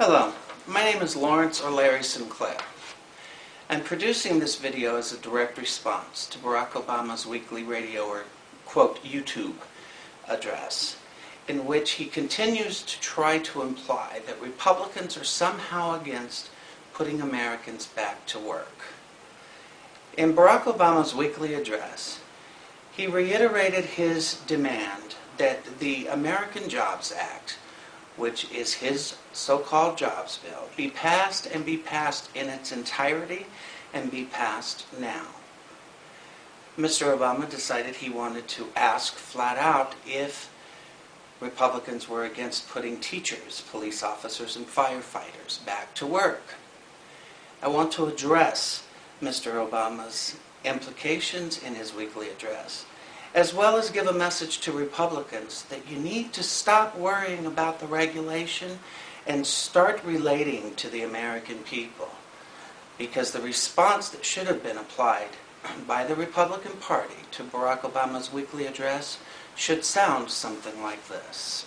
Hello, my name is Lawrence or Larry Sinclair. I'm producing this video as a direct response to Barack Obama's weekly radio or, quote, YouTube address, in which he continues to try to imply that Republicans are somehow against putting Americans back to work. In Barack Obama's weekly address, he reiterated his demand that the American Jobs Act, which is his so-called jobs bill, be passed and be passed in its entirety and be passed now. Mr. Obama decided he wanted to ask flat out if Republicans were against putting teachers, police officers, and firefighters back to work. I want to address Mr. Obama's implications in his weekly address, as well as give a message to Republicans that you need to stop worrying about the regulation and start relating to the American people. Because the response that should have been applied by the Republican Party to Barack Obama's weekly address should sound something like this.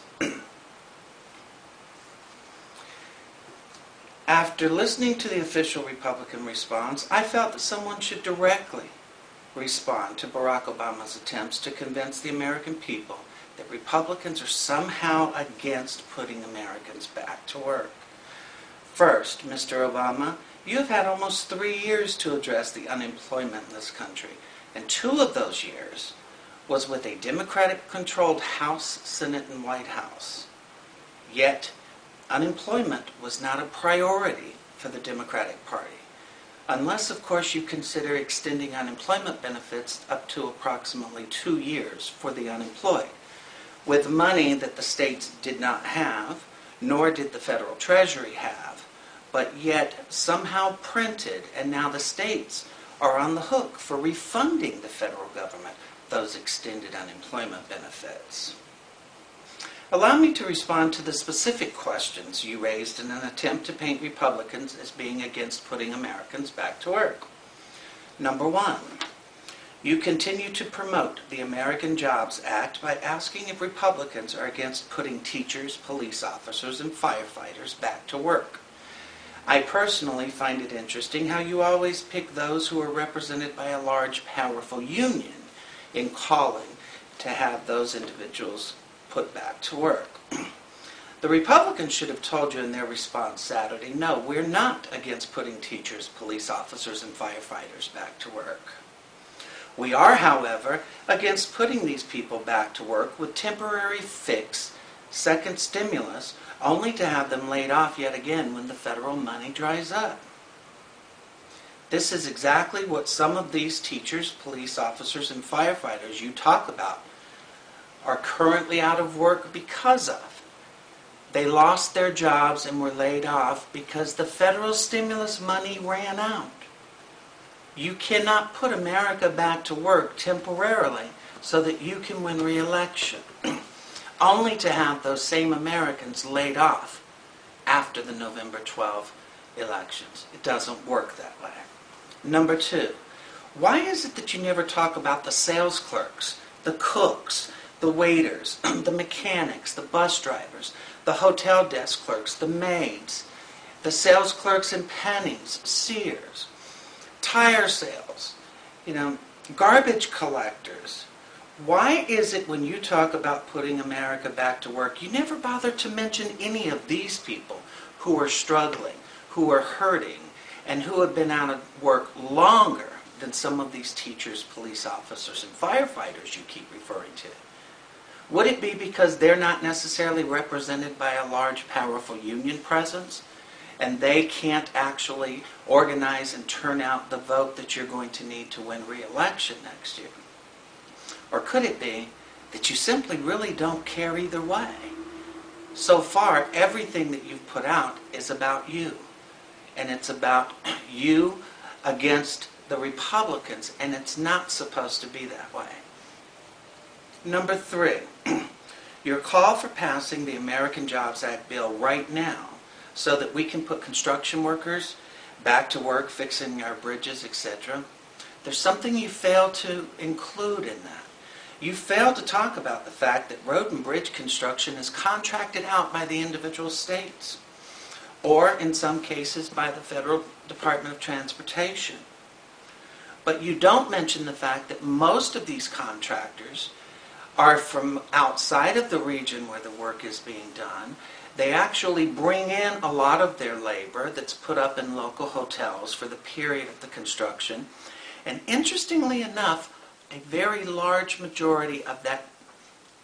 After listening to the official Republican response, I felt that someone should directly respond to Barack Obama's attempts to convince the American people that Republicans are somehow against putting Americans back to work. First, Mr. Obama, you have had almost 3 years to address the unemployment in this country, and 2 of those years was with a Democratic-controlled House, Senate, and White House. Yet, unemployment was not a priority for the Democratic Party. Unless, of course, you consider extending unemployment benefits up to approximately 2 years for the unemployed, with money that the states did not have, nor did the federal treasury have, but yet somehow printed, and now the states are on the hook for refunding the federal government those extended unemployment benefits. Allow me to respond to the specific questions you raised in an attempt to paint Republicans as being against putting Americans back to work. Number 1, you continue to promote the American Jobs Act by asking if Republicans are against putting teachers, police officers, and firefighters back to work. I personally find it interesting how you always pick those who are represented by a large, powerful union in calling to have those individuals put back to work. The Republicans should have told you in their response Saturday, no, we're not against putting teachers, police officers, and firefighters back to work. We are, however, against putting these people back to work with temporary fix, second stimulus, only to have them laid off yet again when the federal money dries up. This is exactly what some of these teachers, police officers, and firefighters you talk about are currently out of work because of. They lost their jobs and were laid off because the federal stimulus money ran out. You cannot put America back to work temporarily so that you can win re-election, only to have those same Americans laid off after the November 12 elections. It doesn't work that way. Number 2, why is it that you never talk about the sales clerks, the cooks, the waiters, the mechanics, the bus drivers, the hotel desk clerks, the maids, the sales clerks in Penny's, Sears, tire sales, garbage collectors? Why is it when you talk about putting America back to work, you never bother to mention any of these people who are struggling, who are hurting, and who have been out of work longer than some of these teachers, police officers, and firefighters you keep referring to? Would it be because they're not necessarily represented by a large, powerful union presence, and they can't actually organize and turn out the vote that you're going to need to win re-election next year? Or could it be that you simply really don't care either way? So far, everything that you've put out is about you. And it's about you against the Republicans, and it's not supposed to be that way. Number 3, your call for passing the American Jobs Act bill right now so that we can put construction workers back to work fixing our bridges, etc. There's something you fail to include in that. You fail to talk about the fact that road and bridge construction is contracted out by the individual states. or in some cases by the Federal Department of Transportation. But you don't mention the fact that most of these contractors are from outside of the region where the work is being done. They actually bring in a lot of their labor that's put up in local hotels for the period of the construction. And interestingly enough, a very large majority of that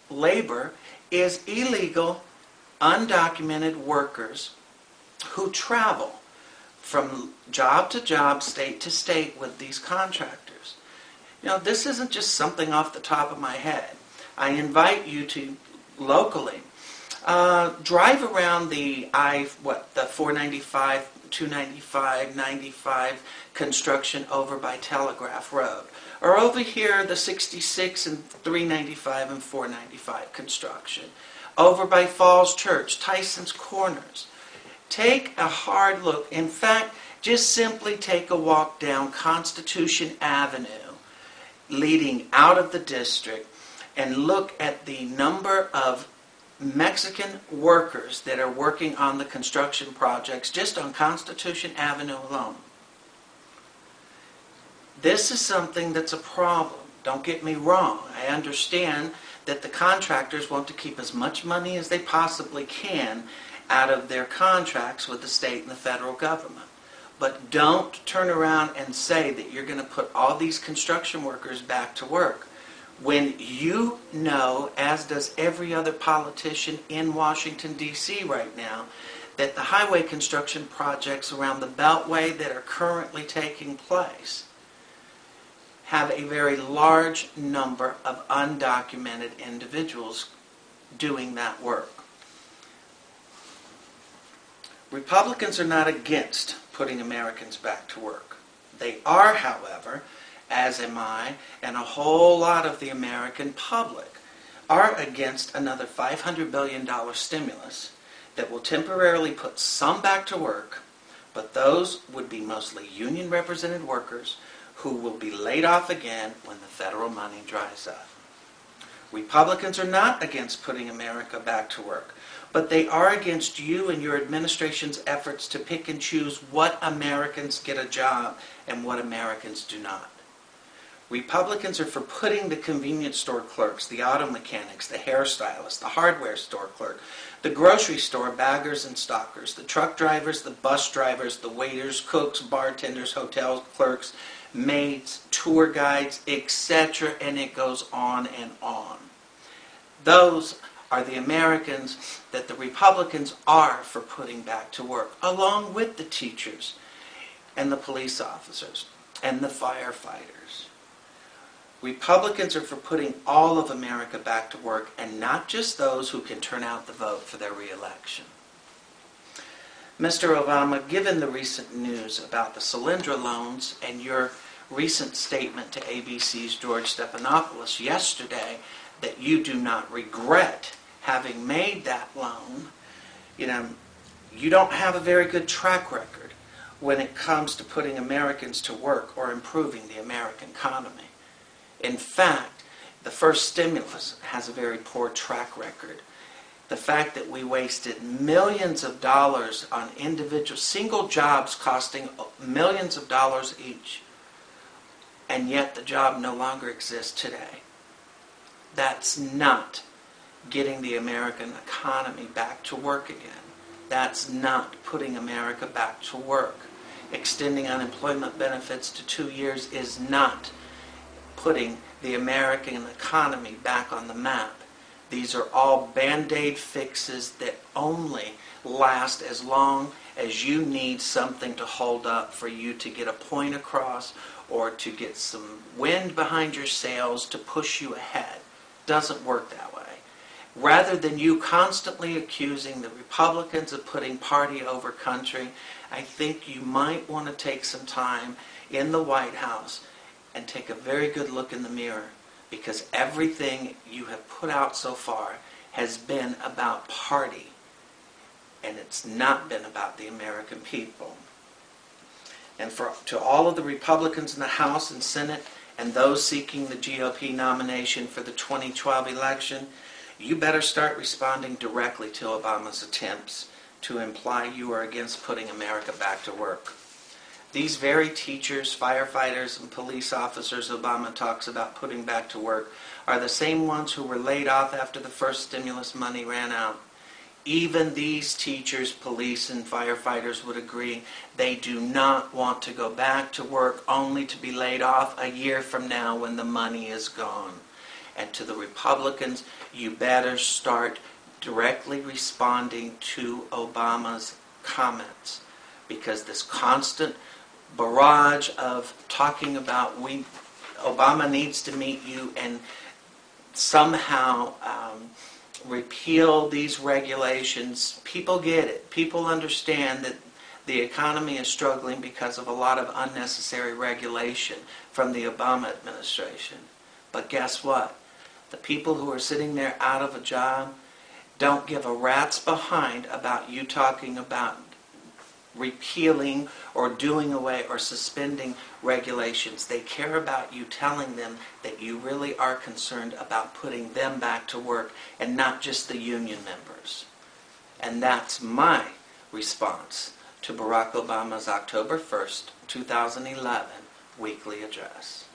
labor is illegal, undocumented workers who travel from job to job, state to state with these contractors. You know, this isn't just something off the top of my head. I invite you to locally drive around the 495, 295, 95 construction over by Telegraph Road, or over here the 66 and 395 and 495 construction, over by Falls Church, Tyson's Corners. Take a hard look. In fact, just simply take a walk down Constitution Avenue leading out of the district and look at the number of Mexican workers that are working on the construction projects just on Constitution Avenue alone. This is something that's a problem. Don't get me wrong. I understand that the contractors want to keep as much money as they possibly can out of their contracts with the state and the federal government. But don't turn around and say that you're going to put all these construction workers back to work when you know, as does every other politician in Washington, D.C. right now, that the highway construction projects around the Beltway that are currently taking place have a very large number of undocumented individuals doing that work. Republicans are not against putting Americans back to work. They are, however, as am I, and a whole lot of the American public, are against another $500 billion stimulus that will temporarily put some back to work, but those would be mostly union-represented workers who will be laid off again when the federal money dries up. Republicans are not against putting America back to work, but they are against you and your administration's efforts to pick and choose what Americans get a job and what Americans do not. Republicans are for putting the convenience store clerks, the auto mechanics, the hairstylists, the hardware store clerk, the grocery store baggers and stockers, the truck drivers, the bus drivers, the waiters, cooks, bartenders, hotel clerks, maids, tour guides, etc., and it goes on and on. Those are the Americans that the Republicans are for putting back to work, along with the teachers and the police officers and the firefighters. Republicans are for putting all of America back to work, and not just those who can turn out the vote for their re-election. Mr. Obama, given the recent news about the Solyndra loans and your recent statement to ABC's George Stephanopoulos yesterday that you do not regret having made that loan, you don't have a very good track record when it comes to putting Americans to work or improving the American economy. In fact, the first stimulus has a very poor track record. The fact that we wasted millions of dollars on individual single jobs costing millions of dollars each, and yet the job no longer exists today. That's not getting the American economy back to work again. That's not putting America back to work. Extending unemployment benefits to 2 years is not putting the American economy back on the map. These are all Band-Aid fixes that only last as long as you need something to hold up for you to get a point across or to get some wind behind your sails to push you ahead. Doesn't work that way. Rather than you constantly accusing the Republicans of putting party over country, I think you might want to take some time in the White House and take a very good look in the mirror, because everything you have put out so far has been about party, and it's not been about the American people. And to all of the Republicans in the House and Senate and those seeking the GOP nomination for the 2012 election, you better start responding directly to Obama's attempts to imply you are against putting America back to work. These very teachers, firefighters, and police officers Obama talks about putting back to work are the same ones who were laid off after the first stimulus money ran out. Even these teachers, police, and firefighters would agree they do not want to go back to work only to be laid off a year from now when the money is gone. And to the Republicans, you better start directly responding to Obama's comments, because this constant barrage of talking about Obama needs to meet you and somehow repeal these regulations. People get it. People understand that the economy is struggling because of a lot of unnecessary regulation from the Obama administration. But guess what? The people who are sitting there out of a job don't give a rat's behind about you talking about repealing or doing away or suspending regulations. They care about you telling them that you really are concerned about putting them back to work and not just the union members. And that's my response to Barack Obama's October 1st, 2011 weekly address.